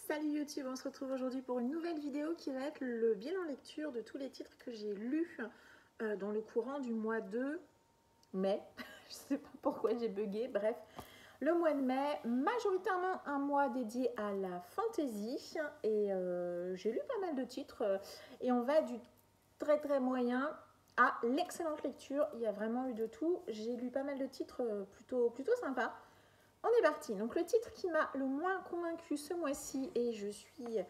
Salut YouTube, on se retrouve aujourd'hui pour une nouvelle vidéo qui va être le bilan lecture de tous les titres que j'ai lus dans le courant du mois de mai. Je sais pas pourquoi j'ai bugué, bref. Le mois de mai, majoritairement un mois dédié à la fantasy et j'ai lu pas mal de titres et on va du très très moyen à l'excellente lecture. Il y a vraiment eu de tout. J'ai lu pas mal de titres plutôt sympas. On est parti. Donc le titre qui m'a le moins convaincu ce mois-ci, et je suis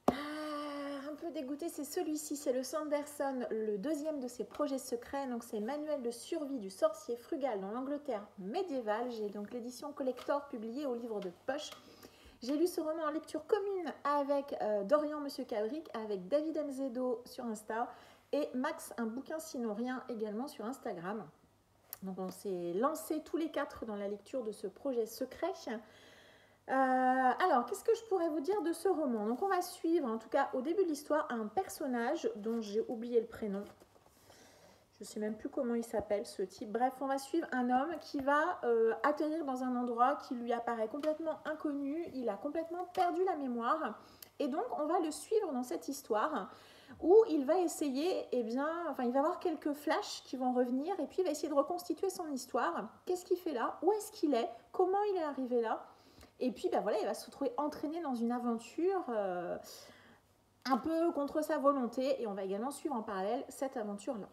un peu dégoûtée, c'est celui-ci. C'est le Sanderson, le deuxième de ses projets secrets. Donc c'est Manuel de survie du sorcier frugal dans l'Angleterre médiévale. J'ai donc l'édition collector publiée au livre de poche. J'ai lu ce roman en lecture commune avec Dorian Monsieur Cabric, avec David Mzedo sur Insta et Max un bouquin sinon rien également sur Instagram. Donc on s'est lancés tous les quatre dans la lecture de ce projet secret. Alors, qu'est-ce que je pourrais vous dire de ce roman? Donc on va suivre, en tout cas au début de l'histoire, un personnage dont j'ai oublié le prénom. Je ne sais même plus comment il s'appelle ce type. Bref, on va suivre un homme qui va atterrir dans un endroit qui lui apparaît complètement inconnu. Il a complètement perdu la mémoire. Et donc on va le suivre dans cette histoire où il va essayer, il va avoir quelques flashs qui vont revenir et puis il va essayer de reconstituer son histoire. Qu'est-ce qu'il fait là? Où est-ce qu'il est? Comment il est arrivé là? Et puis voilà, il va se retrouver entraîné dans une aventure un peu contre sa volonté et on va également suivre en parallèle cette aventure-là.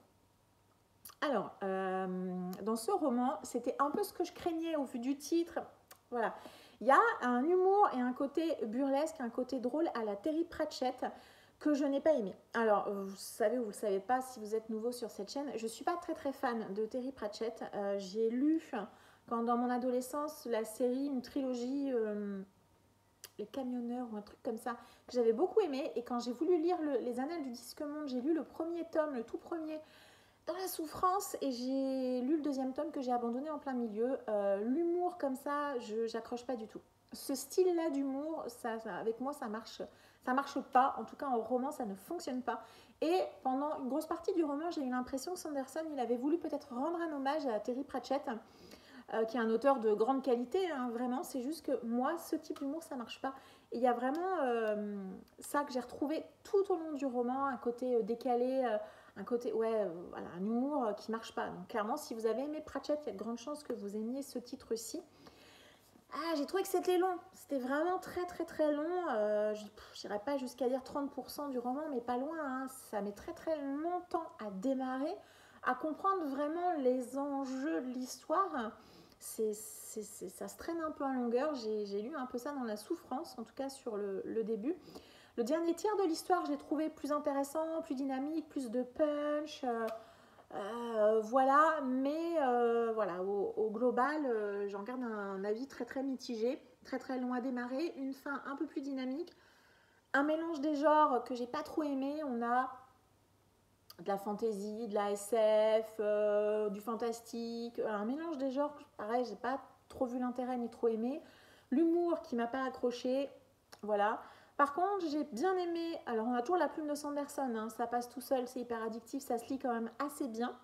Alors, dans ce roman, c'était un peu ce que je craignais au vu du titre. Voilà. Il y a un humour et un côté burlesque, un côté drôle à la Terry Pratchett que je n'ai pas aimé. Alors, vous savez ou vous ne le savez pas si vous êtes nouveau sur cette chaîne, je ne suis pas très fan de Terry Pratchett. J'ai lu, quand dans mon adolescence, la série, une trilogie, Les Camionneurs ou un truc comme ça, que j'avais beaucoup aimé. Et quand j'ai voulu lire Les Annales du Disque Monde, j'ai lu le premier tome, le tout premier, dans la souffrance, et j'ai lu le deuxième tome que j'ai abandonné en plein milieu. L'humour comme ça, j'accroche pas du tout. Ce style-là d'humour, avec moi, ça marche pas. En tout cas, en roman, ça ne fonctionne pas. Et pendant une grosse partie du roman, j'ai eu l'impression que Sanderson, il avait voulu peut-être rendre un hommage à Terry Pratchett, qui est un auteur de grande qualité, hein, vraiment. C'est juste que moi, ce type d'humour, ça marche pas. Et il y a vraiment ça que j'ai retrouvé tout au long du roman, un côté décalé, un côté, voilà, un humour qui marche pas. Donc clairement, si vous avez aimé Pratchett, il y a de grandes chances que vous aimiez ce titre-ci. J'ai trouvé que c'était long. C'était vraiment très long. Je n'irai pas jusqu'à dire 30% du roman, mais pas loin. Hein. Ça met très longtemps à démarrer, à comprendre vraiment les enjeux de l'histoire. Ça se traîne un peu en longueur. J'ai lu un peu ça dans la souffrance, en tout cas sur le début. Le dernier tiers de l'histoire, je l'ai trouvé plus intéressant, plus dynamique, plus de punch. Voilà, mais voilà, au global, j'en garde un avis très mitigé, très long à démarrer, une fin un peu plus dynamique, un mélange des genres que j'ai pas trop aimé. On a de la fantasy, de la SF, du fantastique, un mélange des genres, pareil, j'ai pas trop vu l'intérêt ni trop aimé. L'humour qui m'a pas accroché, voilà. Par contre, j'ai bien aimé, alors on a toujours la plume de Sanderson, hein, ça passe tout seul, c'est hyper addictif, ça se lit quand même assez bien.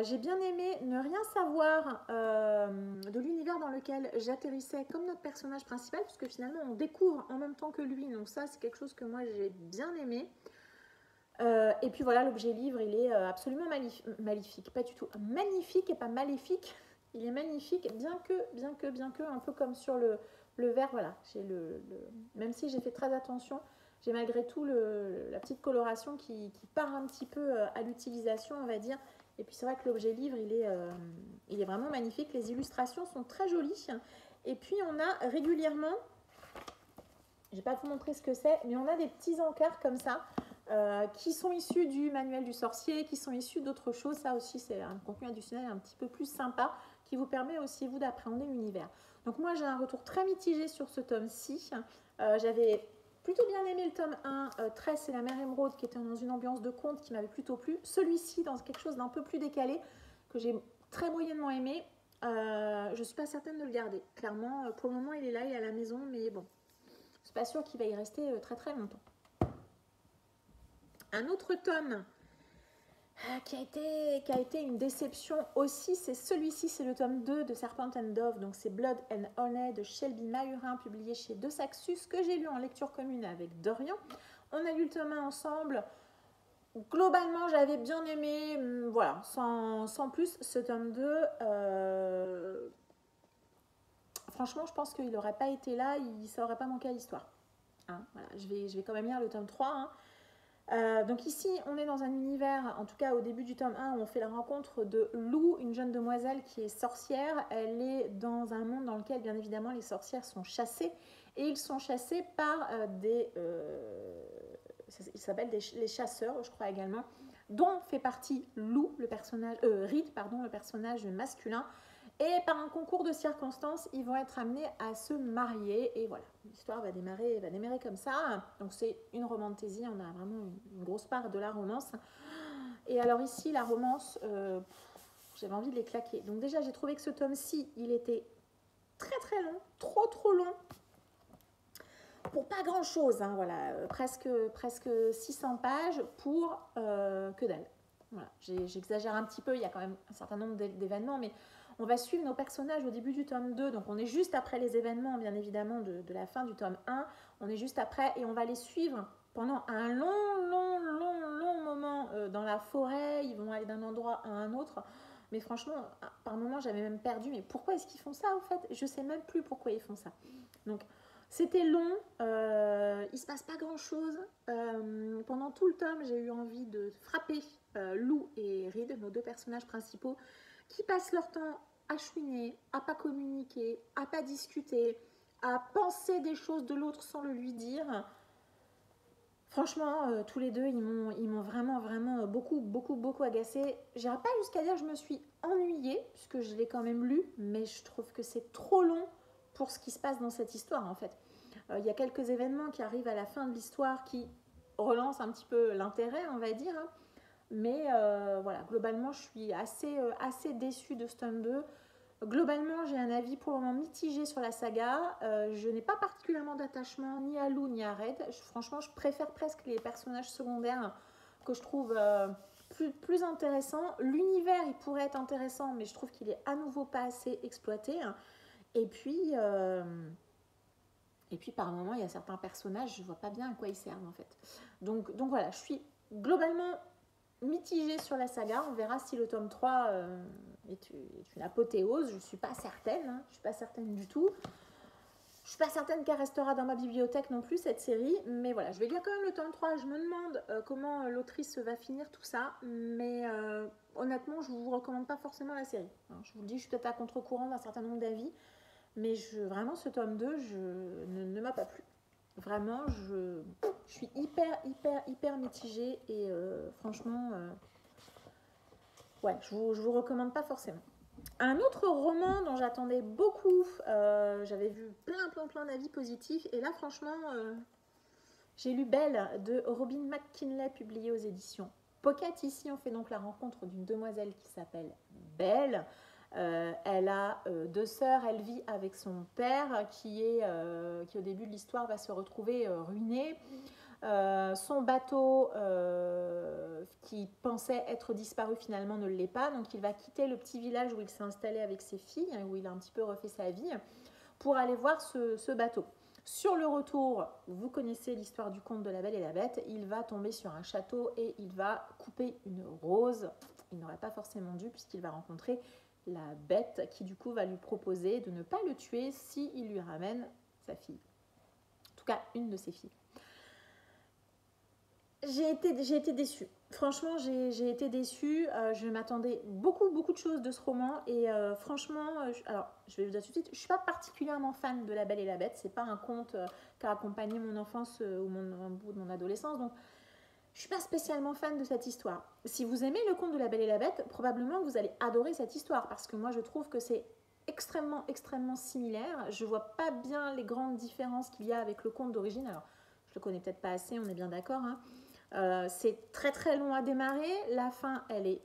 J'ai bien aimé ne rien savoir de l'univers dans lequel j'atterrissais comme notre personnage principal, puisque finalement on découvre en même temps que lui, donc ça c'est quelque chose que moi j'ai bien aimé. Et puis voilà, l'objet livre, il est absolument maléfique, pas du tout magnifique et pas maléfique, il est magnifique, bien que, un peu comme sur le verre, voilà, même si j'ai fait très attention, j'ai malgré tout la petite coloration qui part un petit peu à l'utilisation, on va dire. Et puis c'est vrai que l'objet livre, il est vraiment magnifique, les illustrations sont très jolies. Et puis on a régulièrement, je ne vais pas vous montrer ce que c'est, mais on a des petits encarts comme ça, qui sont issus du manuel du sorcier, qui sont issus d'autres choses. Ça aussi, c'est un contenu additionnel un petit peu plus sympa, qui vous permet aussi, vous, d'appréhender l'univers. Donc moi, j'ai un retour très mitigé sur ce tome-ci. J'avais plutôt bien aimé le tome 1, Tress et la mère émeraude, qui était dans une ambiance de conte qui m'avait plutôt plu. Celui-ci, dans quelque chose d'un peu plus décalé, que j'ai très moyennement aimé. Je ne suis pas certaine de le garder. Clairement, pour le moment, il est là, il est à la maison, mais bon, je ne suis pas sûre qu'il va y rester très longtemps. Un autre tome qui a été une déception aussi, c'est celui-ci, c'est le tome 2 de Serpent and Dove, donc c'est Blood and Honey de Shelby Mahurin, publié chez De Saxus, que j'ai lu en lecture commune avec Dorian. On a lu le tome 1 ensemble. Globalement, j'avais bien aimé, voilà, sans plus, ce tome 2. Franchement, je pense qu'il n'aurait pas été là, ça n'aurait pas manqué à l'histoire. Hein, voilà, je vais quand même lire le tome 3. Donc ici, on est dans un univers, en tout cas au début du tome 1, où on fait la rencontre de Lou, une jeune demoiselle qui est sorcière. Elle est dans un monde dans lequel, bien évidemment, les sorcières sont chassées. Et ils sont chassés par ils s'appellent les chasseurs, je crois également, dont fait partie Lou, le personnage, Reed, pardon, le personnage masculin. Et par un concours de circonstances, ils vont être amenés à se marier. Et voilà, l'histoire va démarrer comme ça. Donc c'est une romantésie, on a vraiment une grosse part de la romance. Et alors ici, la romance, j'avais envie de les claquer. Donc déjà, j'ai trouvé que ce tome-ci, il était très très long, trop long. Pour pas grand chose, hein, voilà, presque 600 pages pour que dalle. Voilà, j'exagère un petit peu, il y a quand même un certain nombre d'événements, mais on va suivre nos personnages au début du tome 2, donc on est juste après les événements, bien évidemment, de la fin du tome 1, on est juste après, et on va les suivre pendant un long moment dans la forêt, ils vont aller d'un endroit à un autre, mais franchement, par moments, j'avais même perdu, mais pourquoi est-ce qu'ils font ça, en fait? Je sais même plus pourquoi ils font ça. Donc, c'était long, il se passe pas grand-chose. Pendant tout le tome, j'ai eu envie de frapper Lou et Reed, nos deux personnages principaux, qui passent leur temps à chouiner, à pas communiquer, à pas discuter, à penser des choses de l'autre sans le lui dire. Franchement, tous les deux, ils m'ont vraiment beaucoup agacé. J'irai pas jusqu'à dire que je me suis ennuyée, puisque je l'ai quand même lu, mais je trouve que c'est trop long pour ce qui se passe dans cette histoire, en fait. Il y a quelques événements qui arrivent à la fin de l'histoire qui relancent un petit peu l'intérêt, on va dire. Hein. Mais voilà, globalement, je suis assez déçue de ce tome 2. Globalement, j'ai un avis pour le moment mitigé sur la saga. Je n'ai pas particulièrement d'attachement ni à Lou ni à Red. Franchement, je préfère presque les personnages secondaires que je trouve plus intéressants. L'univers, il pourrait être intéressant, mais je trouve qu'il est à nouveau pas assez exploité. Et puis par moment, il y a certains personnages, je ne vois pas bien à quoi ils servent en fait. Donc voilà, je suis globalement mitigée sur la saga. On verra si le tome 3 est une apothéose. Je ne suis pas certaine. Hein. Je ne suis pas certaine du tout. Je ne suis pas certaine qu'elle restera dans ma bibliothèque non plus, cette série. Mais voilà, je vais lire quand même le tome 3. Je me demande comment l'autrice va finir tout ça. Mais honnêtement, je ne vous recommande pas forcément la série. Hein, je vous le dis, je suis peut-être à contre-courant d'un certain nombre d'avis. Mais vraiment, ce tome 2 ne m'a pas plu. Vraiment, je suis hyper mitigée. Et franchement, ouais, je vous recommande pas forcément. Un autre roman dont j'attendais beaucoup, j'avais vu plein d'avis positifs. Et là, franchement, j'ai lu Belle de Robin McKinley, publié aux éditions Pocket. Ici, on fait donc la rencontre d'une demoiselle qui s'appelle Belle. Elle a deux sœurs, elle vit avec son père qui au début de l'histoire va se retrouver ruiné. Son bateau qui pensait être disparu finalement ne l'est pas, donc il va quitter le petit village où il s'est installé avec ses filles, où il a un petit peu refait sa vie, pour aller voir ce bateau. Sur le retour, vous connaissez l'histoire du conte de la Belle et la Bête, il va tomber sur un château et il va couper une rose. Il n'aurait pas forcément dû puisqu'il va rencontrer la bête qui du coup va lui proposer de ne pas le tuer s'il lui ramène sa fille. En tout cas, une de ses filles. J'ai été déçue. Franchement, j'ai été déçue. Je m'attendais beaucoup de choses de ce roman. Et franchement, alors, je vais vous dire tout de suite, je ne suis pas particulièrement fan de La Belle et la Bête. Ce n'est pas un conte qui a accompagné mon enfance ou un bout de mon adolescence. Donc, je ne suis pas spécialement fan de cette histoire. Si vous aimez le conte de La Belle et la Bête, probablement que vous allez adorer cette histoire. Parce que moi, je trouve que c'est extrêmement similaire. Je ne vois pas bien les grandes différences qu'il y a avec le conte d'origine. Alors, je ne le connais peut-être pas assez, on est bien d'accord, hein. C'est très long à démarrer. La fin, elle est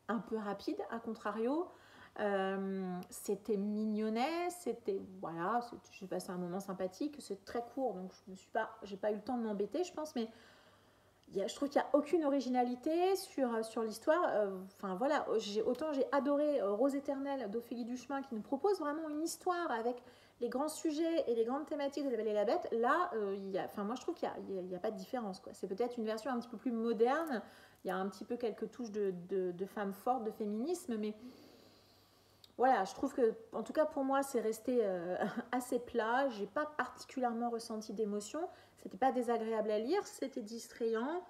un peu rapide, à contrario. C'était mignonnet, voilà, j'ai passé un moment sympathique. C'est très court, donc j'ai pas eu le temps de m'embêter, je pense. Mais je trouve qu'il n'y a aucune originalité sur l'histoire. Enfin voilà, autant j'ai adoré Rose éternelle d'Ophélie Duchemin qui nous propose vraiment une histoire avec les grands sujets et les grandes thématiques de La Belle et la Bête. Là, moi je trouve qu'il n'y a pas de différence. C'est peut-être une version un petit peu plus moderne. Il y a un petit peu quelques touches de femmes fortes, de féminisme, mais voilà, je trouve que, en tout cas pour moi, c'est resté assez plat. J'ai pas particulièrement ressenti d'émotion. C'était pas désagréable à lire, c'était distrayant.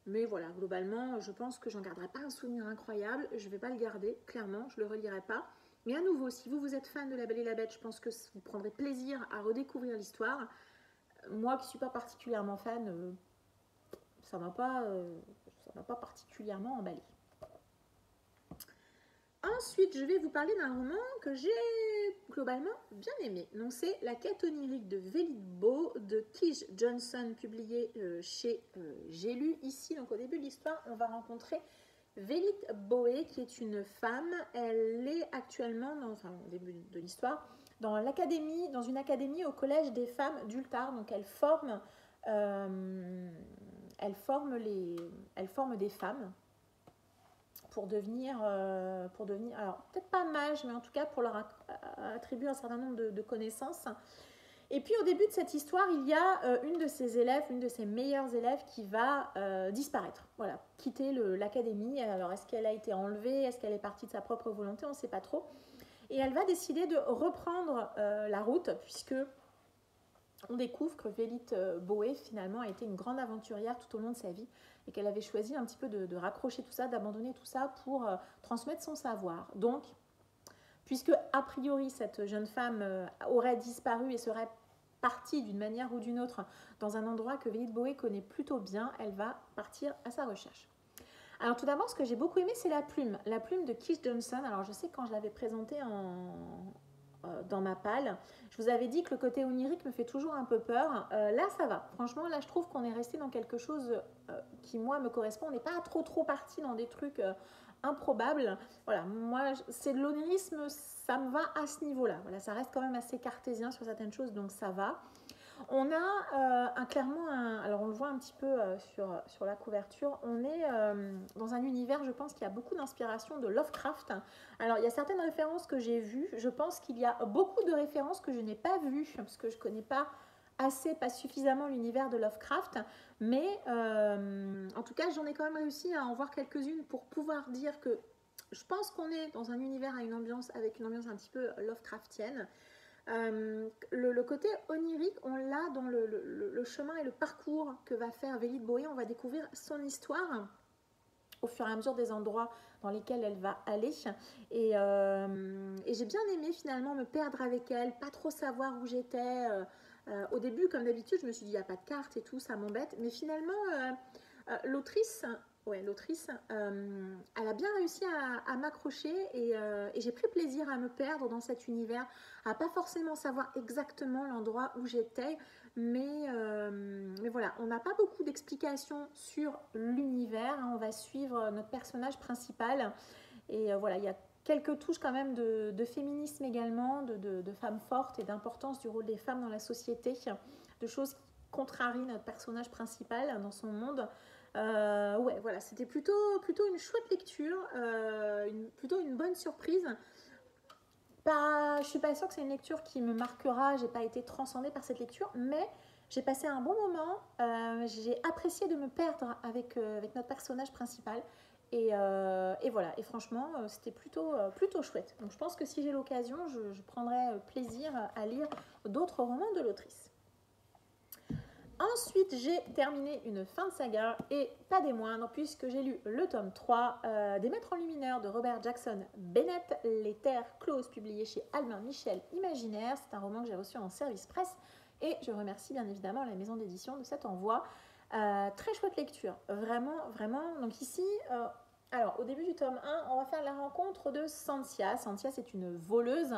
Mais voilà, globalement, je pense que j'en garderai pas un souvenir incroyable. Je vais pas le garder, clairement, je le relirai pas. Mais à nouveau, si vous êtes fan de La Belle et la Bête, je pense que vous prendrez plaisir à redécouvrir l'histoire. Moi qui suis pas particulièrement fan, ça m'a pas particulièrement emballé. Ensuite, je vais vous parler d'un roman que j'ai globalement bien aimé. Donc, c'est La quête onirique de Vélib-Bo de Kish Johnson, publié chez J'ai lu. Ici, donc au début de l'histoire, on va rencontrer Vélit Boé, qui est une femme. Elle est actuellement, au début de l'histoire, dans une académie au collège des femmes d'Ultar. Donc, elle forme des femmes pour devenir, alors peut-être pas mage, mais en tout cas pour leur attribuer un certain nombre de connaissances. Et puis au début de cette histoire, il y a une de ses élèves, une de ses meilleures élèves qui va disparaître, voilà, quitter l'académie. Alors est-ce qu'elle a été enlevée, est-ce qu'elle est partie de sa propre volonté, on ne sait pas trop. Et elle va décider de reprendre la route, puisque on découvre que Vélit Boé finalement a été une grande aventurière tout au long de sa vie et qu'elle avait choisi un petit peu de raccrocher tout ça, d'abandonner tout ça pour transmettre son savoir. Donc, puisque a priori cette jeune femme aurait disparu et serait partie d'une manière ou d'une autre dans un endroit que Vélit Boé connaît plutôt bien, elle va partir à sa recherche. Alors tout d'abord, ce que j'ai beaucoup aimé, c'est la plume de Kish Johnson. Alors je sais que quand je l'avais présentée dans ma palle, je vous avais dit que le côté onirique me fait toujours un peu peur. Là, ça va. Franchement, là, je trouve qu'on est resté dans quelque chose qui, moi, me correspond. On n'est pas trop parti dans des trucs improbables. Voilà, moi, c'est de l'onirisme, ça me va à ce niveau-là. Voilà, ça reste quand même assez cartésien sur certaines choses, donc ça va. On a clairement alors on le voit un petit peu sur la couverture, on est dans un univers, je pense qu'il y a beaucoup d'inspiration de Lovecraft. Alors il y a certaines références que j'ai vues, je pense qu'il y a beaucoup de références que je n'ai pas vues, parce que je ne connais pas suffisamment l'univers de Lovecraft, mais en tout cas j'en ai quand même réussi à en voir quelques-unes pour pouvoir dire que je pense qu'on est dans un univers avec une ambiance un petit peu Lovecraftienne. Le côté onirique, on l'a dans le chemin et le parcours que va faire Vélit Boé. On va découvrir son histoire au fur et à mesure des endroits dans lesquels elle va aller. Et j'ai bien aimé finalement me perdre avec elle, pas trop savoir où j'étais. Au début, comme d'habitude, je me suis dit, il n'y a pas de carte et tout, ça m'embête. Mais finalement, l'autrice, elle a bien réussi à m'accrocher et j'ai pris plaisir à me perdre dans cet univers, à pas forcément savoir exactement l'endroit où j'étais, mais voilà, on n'a pas beaucoup d'explications sur l'univers, hein. On va suivre notre personnage principal et voilà, il y a quelques touches quand même de féminisme également, de femmes fortes et d'importance du rôle des femmes dans la société, de choses qui contrarient notre personnage principal dans son monde. Ouais, voilà, c'était plutôt une chouette lecture, plutôt une bonne surprise. Je suis pas sûre que c'est une lecture qui me marquera, j'ai pas été transcendée par cette lecture, mais j'ai passé un bon moment, j'ai apprécié de me perdre avec notre personnage principal. Et voilà, et franchement, c'était plutôt chouette. Donc je pense que si j'ai l'occasion, je prendrai plaisir à lire d'autres romans de l'autrice. Ensuite, j'ai terminé une fin de saga, et pas des moindres, puisque j'ai lu le tome 3 des Maîtres enlumineurs de Robert Jackson Bennett, Les Terres closes, publié chez Albin Michel Imaginaire. C'est un roman que j'ai reçu en service presse, et je remercie bien évidemment la maison d'édition de cet envoi. Très chouette lecture, vraiment. Donc ici, alors au début du tome 1, on va faire la rencontre de Santia. Santia, c'est une voleuse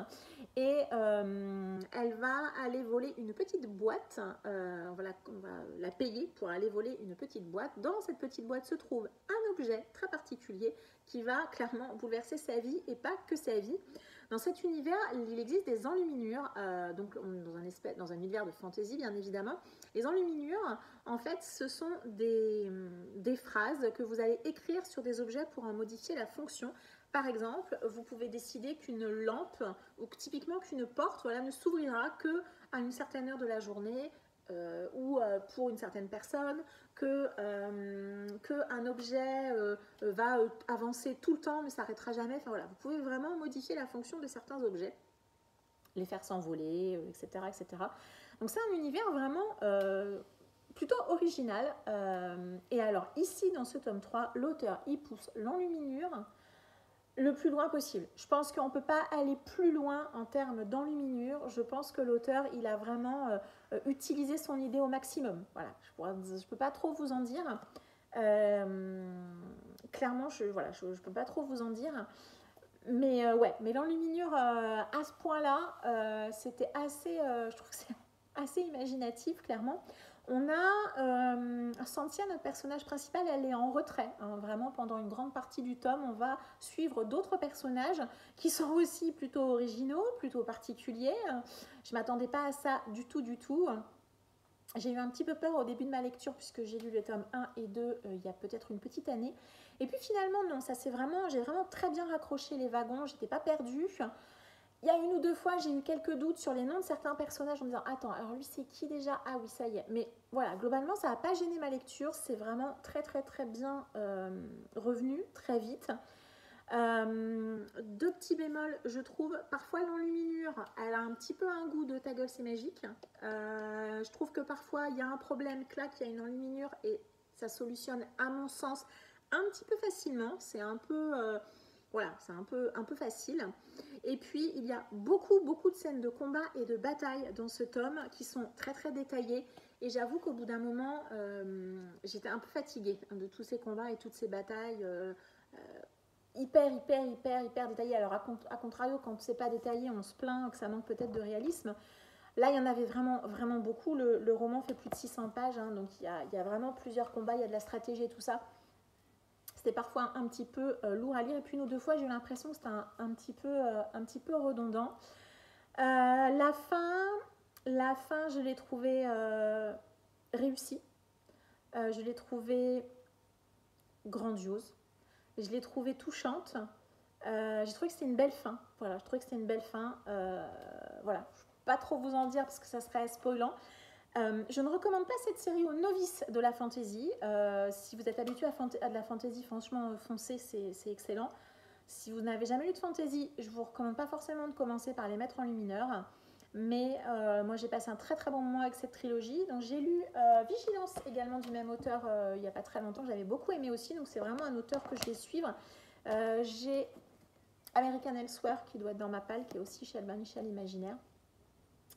et elle va aller voler une petite boîte. On va la payer pour aller voler une petite boîte. Dans cette petite boîte se trouve un objet très particulier qui va clairement bouleverser sa vie et pas que sa vie. Dans cet univers, il existe des enluminures, donc dans un univers de fantasy bien évidemment. Les enluminures, en fait, ce sont des phrases que vous allez écrire sur des objets pour en modifier la fonction. Par exemple, vous pouvez décider qu'une lampe, ou typiquement qu'une porte, voilà, ne s'ouvrira que à une certaine heure de la journée, ou pour une certaine personne, qu'un objet va avancer tout le temps, ne s'arrêtera jamais. Enfin, voilà, vous pouvez vraiment modifier la fonction de certains objets, les faire s'envoler, etc., etc. Donc c'est un univers vraiment plutôt original. Et alors ici, dans ce tome 3, l'auteur y pousse l'enluminure le plus loin possible. Je pense qu'on ne peut pas aller plus loin en termes d'enluminure. Je pense que l'auteur, il a vraiment utilisé son idée au maximum. Voilà, je ne peux pas trop vous en dire. Clairement, je ne peux pas trop vous en dire. Mais ouais, mais l'enluminure à ce point-là, c'était assez, je trouve que c'est assez imaginatif, clairement. On a Cynthia, notre personnage principal, elle est en retrait. Hein, vraiment, pendant une grande partie du tome, on va suivre d'autres personnages qui sont aussi plutôt originaux, plutôt particuliers. Je ne m'attendais pas à ça du tout, du tout. J'ai eu un petit peu peur au début de ma lecture puisque j'ai lu les tomes 1 et 2 il y a peut-être une petite année. Et puis finalement, non, j'ai vraiment très bien raccroché les wagons, j'étais pas perdue. Il y a une ou deux fois, j'ai eu quelques doutes sur les noms de certains personnages en me disant « Attends, alors lui c'est qui déjà? Ah oui, ça y est. » Mais voilà, globalement, ça n'a pas gêné ma lecture. C'est vraiment très très très bien revenu, très vite. Deux petits bémols, je trouve. Parfois, l'enluminure, elle a un petit peu un goût de ta gueule, c'est magique. Je trouve que parfois, il y a un problème, clac, il y a une enluminure et ça solutionne, à mon sens, un petit peu facilement. C'est un peu... voilà, c'est un peu facile. Et puis, il y a beaucoup de scènes de combat et de bataille dans ce tome qui sont très très détaillées. Et j'avoue qu'au bout d'un moment, j'étais un peu fatiguée de tous ces combats et toutes ces batailles hyper détaillées. Alors, à contrario, quand c'est pas détaillé, on se plaint que ça manque peut-être de réalisme. Là, il y en avait vraiment beaucoup. Le roman fait plus de 600 pages, hein, donc il y a vraiment plusieurs combats, il y a de la stratégie et tout ça. C'était parfois un petit peu lourd à lire. Et puis une ou deux fois, j'ai eu l'impression que c'était un petit peu redondant. La fin, je l'ai trouvée réussie. Je l'ai trouvée grandiose. Je l'ai trouvée touchante. J'ai trouvé que c'était une belle fin. Voilà, je trouvais que c'était une belle fin. Voilà, je ne peux pas trop vous en dire parce que ça serait spoilant. Je ne recommande pas cette série aux novices de la fantasy. Si vous êtes habitué à de la fantasy, franchement, foncez, c'est excellent. Si vous n'avez jamais lu de fantasy, je ne vous recommande pas forcément de commencer par les mettre en lumineur. Mais moi, j'ai passé un très très bon moment avec cette trilogie. Donc, j'ai lu Vigilance également du même auteur il n'y a pas très longtemps. J'avais beaucoup aimé aussi. Donc, c'est vraiment un auteur que je vais suivre. J'ai American Elsewhere qui doit être dans ma palle, qui est aussi chez Albin Michel Imaginaire.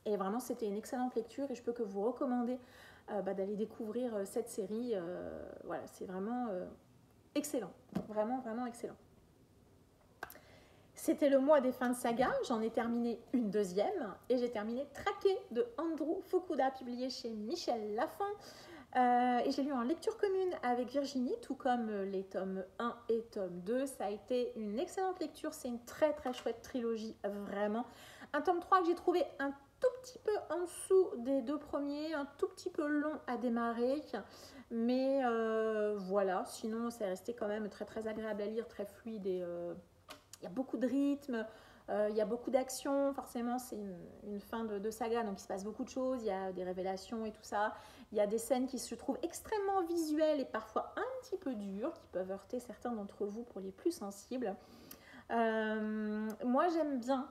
Et vraiment, c'était une excellente lecture et je peux que vous recommander d'aller découvrir cette série. Voilà, c'est vraiment excellent. Vraiment excellent. C'était le mois des fins de saga. J'en ai terminé une deuxième et j'ai terminé Traqué de Andrew Fukuda, publié chez Michel Lafon. Et j'ai lu en lecture commune avec Virginie, tout comme les tomes 1 et tome 2. Ça a été une excellente lecture. C'est une très très chouette trilogie, vraiment. Un tome 3 que j'ai trouvé un tout petit peu en dessous des deux premiers, un tout petit peu long à démarrer, mais voilà, sinon c'est resté quand même très très agréable à lire, très fluide et il y a beaucoup de rythme, il y a beaucoup d'action, forcément c'est une fin de saga, donc il se passe beaucoup de choses, il y a des révélations et tout ça, il y a des scènes qui se trouvent extrêmement visuelles et parfois un petit peu dures, qui peuvent heurter certains d'entre vous pour les plus sensibles. Moi j'aime bien,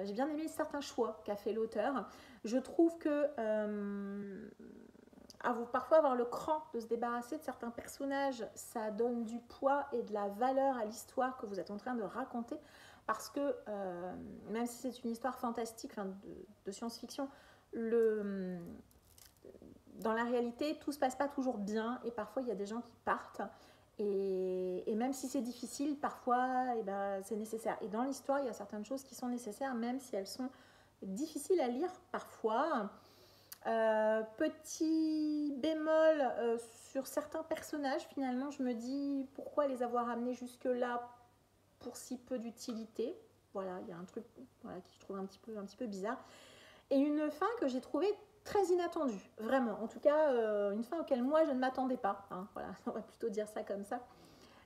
j'ai bien aimé certains choix qu'a fait l'auteur. Je trouve que parfois avoir le cran de se débarrasser de certains personnages, ça donne du poids et de la valeur à l'histoire que vous êtes en train de raconter, parce que même si c'est une histoire fantastique, de science-fiction, dans la réalité tout se passe pas toujours bien et parfois il y a des gens qui partent. Et même si c'est difficile, parfois c'est nécessaire. Et dans l'histoire, il y a certaines choses qui sont nécessaires, même si elles sont difficiles à lire parfois. Petit bémol sur certains personnages, finalement, je me dis pourquoi les avoir amenés jusque-là pour si peu d'utilité. Voilà, il y a un truc voilà, qui je trouve un petit peu bizarre. Et une fin que j'ai trouvée très inattendue, vraiment. En tout cas, une fin auquel moi, je ne m'attendais pas. Hein, voilà, on va plutôt dire ça comme ça.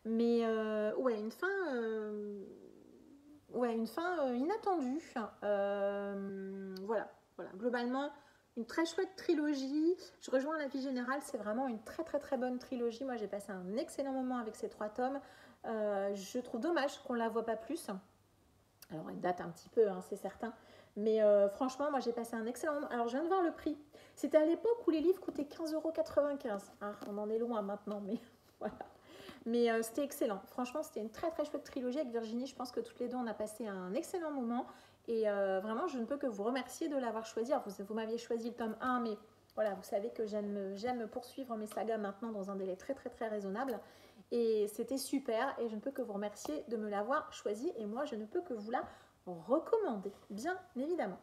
Mais ouais, une fin inattendue. Voilà, voilà. Globalement, une très chouette trilogie. Je rejoins l'avis général, c'est vraiment une très très très bonne trilogie. Moi, j'ai passé un excellent moment avec ces 3 tomes. Je trouve dommage qu'on ne la voit pas plus. Alors, elle date un petit peu, hein, c'est certain. Mais franchement, moi, j'ai passé un excellent moment. Alors, je viens de voir le prix. C'était à l'époque où les livres coûtaient 15,95 €. Ah, on en est loin maintenant, mais voilà. Mais c'était excellent. Franchement, c'était une très très chouette trilogie avec Virginie. Je pense que toutes les deux, on a passé un excellent moment. Et vraiment, je ne peux que vous remercier de l'avoir choisi. Alors, vous m'aviez choisi le tome 1, mais voilà, vous savez que j'aime poursuivre mes sagas maintenant dans un délai très très très raisonnable. Et c'était super. Et je ne peux que vous remercier de me l'avoir choisi. Et moi, je ne peux que vous la recommander, bien évidemment.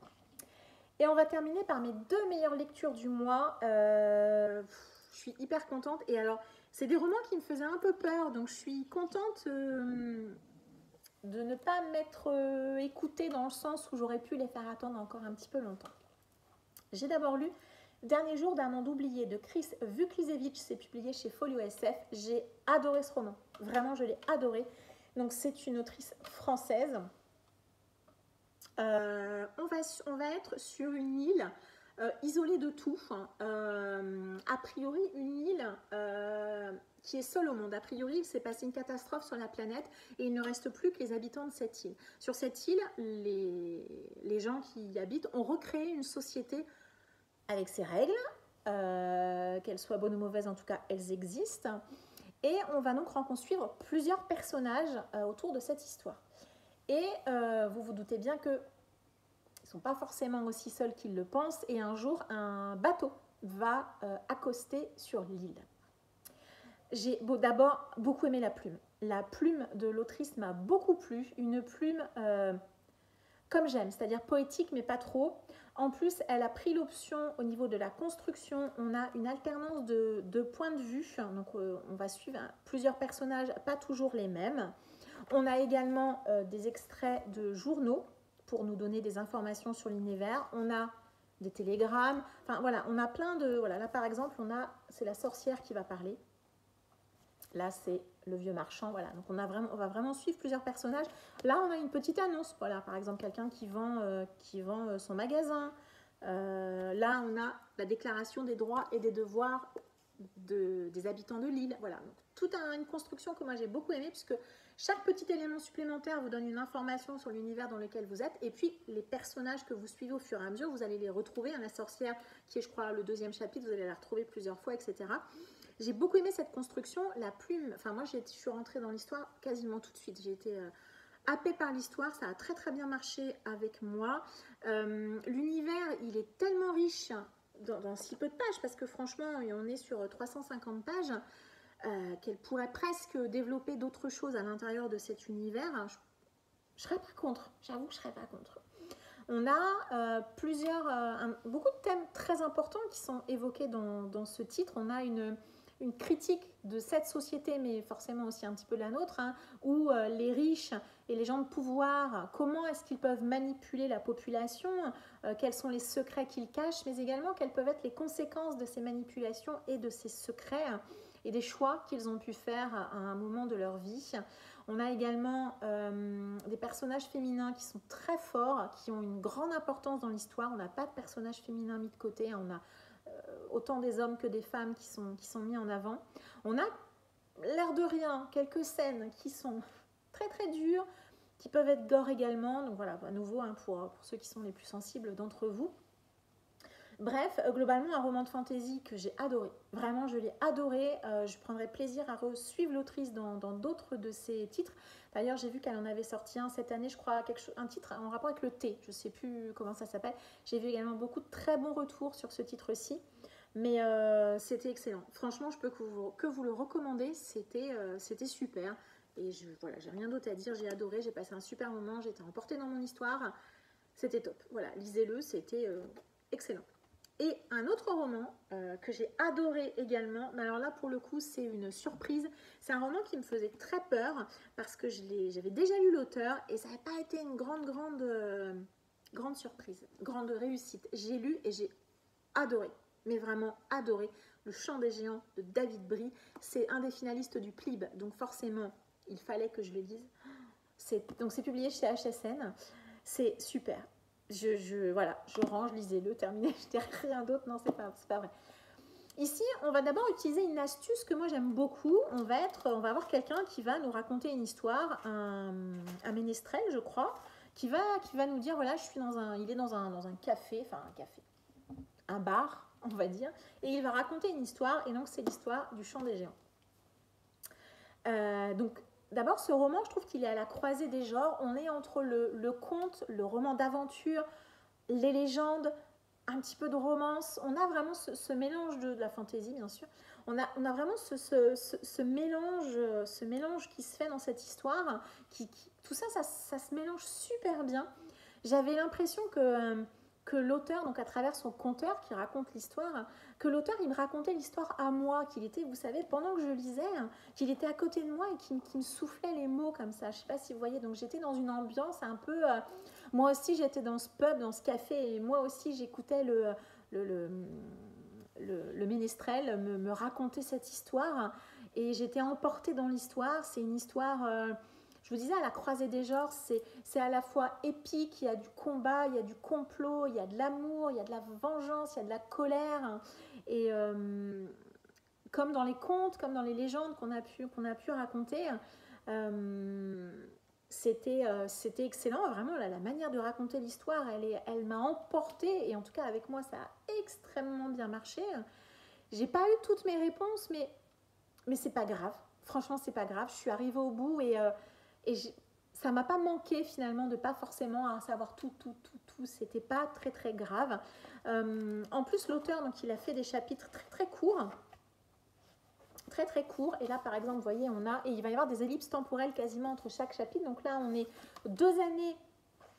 Et on va terminer par mes 2 meilleures lectures du mois. Je suis hyper contente. Et alors, c'est des romans qui me faisaient un peu peur, donc je suis contente de ne pas m'être écoutée dans le sens où j'aurais pu les faire attendre encore un petit peu longtemps. J'ai d'abord lu Dernier jour d'un monde oublié de Chris Vuklisevich, c'est publié chez Folio SF. J'ai adoré ce roman, vraiment je l'ai adoré. Donc c'est une autrice française. On va être sur une île isolée de tout, a priori une île qui est seule au monde. A priori, il s'est passé une catastrophe sur la planète et il ne reste plus que les habitants de cette île. Sur cette île, les gens qui y habitent ont recréé une société avec ses règles, qu'elles soient bonnes ou mauvaises, en tout cas, elles existent. Et on va donc suivre plusieurs personnages autour de cette histoire. Et vous vous doutez bien que ils ne sont pas forcément aussi seuls qu'ils le pensent. Et un jour, un bateau va accoster sur l'île. J'ai d'abord beaucoup aimé la plume. La plume de l'autrice m'a beaucoup plu. Une plume comme j'aime, c'est-à-dire poétique, mais pas trop. En plus, elle a pris l'option au niveau de la construction. On a une alternance de points de vue. Donc, on va suivre plusieurs personnages, pas toujours les mêmes. On a également des extraits de journaux pour nous donner des informations sur l'univers. On a des télégrammes. Enfin, voilà, on a plein de... Voilà, là, par exemple, c'est la sorcière qui va parler. Là, c'est le vieux marchand. Voilà, donc on va vraiment suivre plusieurs personnages. Là, on a une petite annonce. Voilà, par exemple, quelqu'un qui vend son magasin. Là, on a la déclaration des droits et des devoirs des habitants de l'île. Voilà, donc toute une construction que moi j'ai beaucoup aimée, puisque chaque petit élément supplémentaire vous donne une information sur l'univers dans lequel vous êtes, et puis les personnages que vous suivez au fur et à mesure, vous allez les retrouver. La sorcière, qui est, je crois, le 2e chapitre, vous allez la retrouver plusieurs fois, etc. J'ai beaucoup aimé cette construction. La plume, enfin moi je suis rentrée dans l'histoire quasiment tout de suite. J'ai été happée par l'histoire, ça a très très bien marché avec moi. L'univers, il est tellement riche dans si peu de pages, parce que franchement, on est sur 350 pages, qu'elle pourrait presque développer d'autres choses à l'intérieur de cet univers. Je serais pas contre, j'avoue que je serais pas contre. On a beaucoup de thèmes très importants qui sont évoqués dans ce titre. On a une critique de cette société, mais forcément aussi un petit peu la nôtre, où les riches et les gens de pouvoir, comment est-ce qu'ils peuvent manipuler la population, quels sont les secrets qu'ils cachent, mais également quelles peuvent être les conséquences de ces manipulations et de ces secrets et des choix qu'ils ont pu faire à un moment de leur vie. On a également des personnages féminins qui sont très forts, qui ont une grande importance dans l'histoire. On n'a pas de personnages féminins mis de côté, on a autant des hommes que des femmes qui sont mis en avant. On a, l'air de rien, quelques scènes qui sont très très dures, qui peuvent être gore également. Donc voilà, à nouveau, pour ceux qui sont les plus sensibles d'entre vous. Bref, globalement, un roman de fantasy que j'ai adoré. Vraiment, je l'ai adoré. Je prendrai plaisir à suivre l'autrice dans d'autres de ses titres. D'ailleurs, j'ai vu qu'elle en avait sorti un cette année, je crois, un titre en rapport avec le thé. Je ne sais plus comment ça s'appelle. J'ai vu également beaucoup de très bons retours sur ce titre-ci. Mais c'était excellent. Franchement, je peux que vous le recommander. C'était super. Et voilà, j'ai rien d'autre à dire. J'ai adoré. J'ai passé un super moment. J'ai été emportée dans mon histoire. C'était top. Voilà, lisez-le. C'était excellent. Et un autre roman que j'ai adoré également, mais alors là pour le coup c'est une surprise, c'est un roman qui me faisait très peur parce que j'avais déjà lu l'auteur et ça n'avait pas été une grande surprise, grande réussite. J'ai lu et j'ai adoré, mais vraiment adoré, Le Chant des Géants de David Brie. C'est un des finalistes du PLIB, donc forcément il fallait que je le dise. Donc c'est publié chez HSN, c'est super. Voilà, je range, lisez-le, terminé, je dirais rien d'autre, non, c'est pas vrai. Ici, on va d'abord utiliser une astuce que moi j'aime beaucoup. On va avoir quelqu'un qui va nous raconter une histoire, un ménestrel, je crois, qui va nous dire, voilà, il est dans un café, un bar, on va dire, et il va raconter une histoire, et donc c'est l'histoire du Chant des Géants. Donc, d'abord, ce roman, je trouve qu'il est à la croisée des genres. On est entre le conte, le roman d'aventure, les légendes, un petit peu de romance. On a vraiment ce mélange de la fantaisie, bien sûr. On a vraiment ce mélange qui se fait dans cette histoire. Tout ça se mélange super bien. J'avais l'impression que l'auteur, donc à travers son conteur qui raconte l'histoire, que l'auteur, il me racontait l'histoire à moi, qu'il était, vous savez, pendant que je lisais, qu'il était à côté de moi et qu'il me soufflait les mots comme ça. Je ne sais pas si vous voyez, donc j'étais dans une ambiance un peu... moi aussi, j'étais dans ce pub, dans ce café, et moi aussi, j'écoutais le ménestrel me raconter cette histoire, et j'étais emportée dans l'histoire. C'est une histoire... je vous disais, à la croisée des genres, c'est à la fois épique, il y a du combat, il y a du complot, il y a de l'amour, il y a de la vengeance, il y a de la colère. Et comme dans les contes, comme dans les légendes qu'on a pu raconter, c'était excellent. Vraiment, la manière de raconter l'histoire, elle m'a emportée. Et en tout cas, avec moi, ça a extrêmement bien marché. J'ai pas eu toutes mes réponses, mais c'est pas grave. Franchement, c'est pas grave. Je suis arrivée au bout et ça m'a pas manqué finalement de pas forcément savoir tout. C'était pas très très grave. En plus, l'auteur, donc, il a fait des chapitres très très courts. Très très courts. Et là, par exemple, vous voyez, et il va y avoir des ellipses temporelles quasiment entre chaque chapitre. Donc là, on est 2 années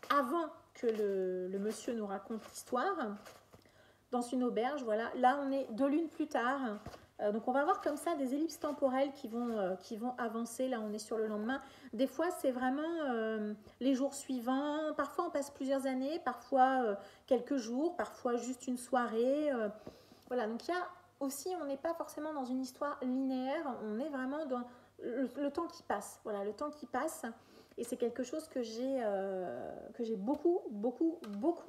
avant que le monsieur nous raconte l'histoire, dans une auberge. Voilà. Là, on est 2 lunes plus tard. Donc on va avoir comme ça des ellipses temporelles qui vont avancer. Là on est sur le lendemain. Des fois c'est vraiment les jours suivants. Parfois on passe plusieurs années, parfois quelques jours, parfois juste une soirée. Voilà, donc il y a aussi, on n'est pas forcément dans une histoire linéaire, on est vraiment dans le temps qui passe. Voilà, le temps qui passe. Et c'est quelque chose que j'ai beaucoup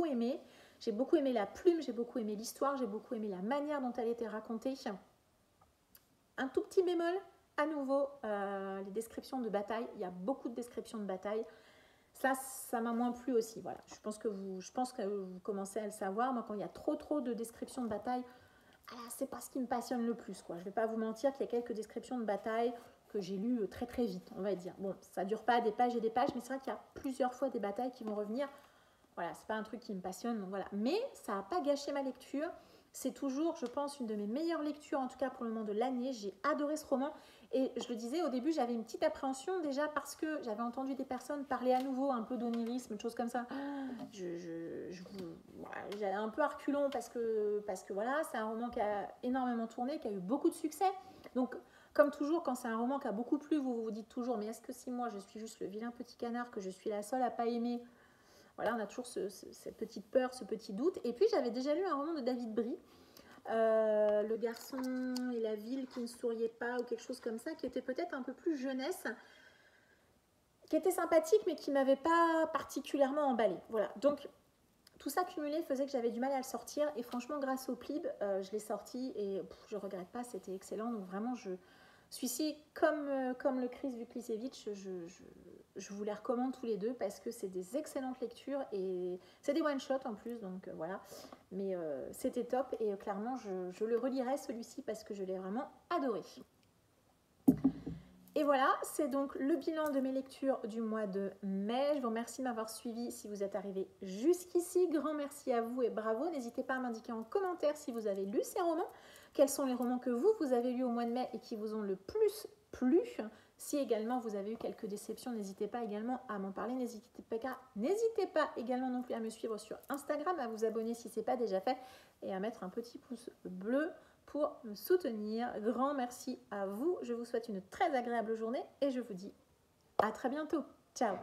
aimé. J'ai beaucoup aimé la plume, j'ai beaucoup aimé l'histoire, j'ai beaucoup aimé la manière dont elle était racontée. Un tout petit bémol, à nouveau, les descriptions de bataille. Il y a beaucoup de descriptions de bataille. Ça m'a moins plu aussi. Voilà. Je pense que vous commencez à le savoir. Moi, quand il y a trop de descriptions de bataille, c'est pas ce qui me passionne le plus, quoi. Je ne vais pas vous mentir qu'il y a quelques descriptions de bataille que j'ai lues très très vite, on va dire. Bon, ça ne dure pas des pages et des pages, mais c'est vrai qu'il y a plusieurs fois des batailles qui vont revenir. Voilà, c'est pas un truc qui me passionne, donc voilà. Mais ça n'a pas gâché ma lecture. C'est toujours, je pense, une de mes meilleures lectures, en tout cas pour le moment de l'année. J'ai adoré ce roman. Et je le disais, au début, j'avais une petite appréhension déjà parce que j'avais entendu des personnes parler à nouveau un peu d'onirisme, de choses comme ça. J'allais un peu à reculons parce que voilà, c'est un roman qui a énormément tourné, qui a eu beaucoup de succès. Donc, comme toujours, quand c'est un roman qui a beaucoup plu, vous vous dites toujours, mais est-ce que si moi, je suis juste le vilain petit canard, que je suis la seule à pas aimer? Voilà, on a toujours cette petite peur, ce petit doute. Et puis, j'avais déjà lu un roman de David Brie, Le garçon et la ville qui ne souriait pas, ou quelque chose comme ça, qui était peut-être un peu plus jeunesse, qui était sympathique, mais qui ne m'avait pas particulièrement emballée. Voilà, donc tout ça cumulé faisait que j'avais du mal à le sortir. Et franchement, grâce au PLIB, je l'ai sorti et je ne regrette pas, c'était excellent. Donc vraiment, celui-ci, comme le Chris Vuklisevich, je vous les recommande tous les deux parce que c'est des excellentes lectures et c'est des one-shots en plus, donc voilà. Mais c'était top et clairement, je le relirai celui-ci parce que je l'ai vraiment adoré. Et voilà, c'est donc le bilan de mes lectures du mois de mai. Je vous remercie de m'avoir suivi si vous êtes arrivé jusqu'ici. Grand merci à vous et bravo. N'hésitez pas à m'indiquer en commentaire si vous avez lu ces romans. Quels sont les romans que vous avez lus au mois de mai et qui vous ont le plus plu. Si également vous avez eu quelques déceptions, n'hésitez pas également à m'en parler. N'hésitez pas également non plus à me suivre sur Instagram, à vous abonner si ce n'est pas déjà fait et à mettre un petit pouce bleu pour me soutenir. Grand merci à vous. Je vous souhaite une très agréable journée et je vous dis à très bientôt. Ciao!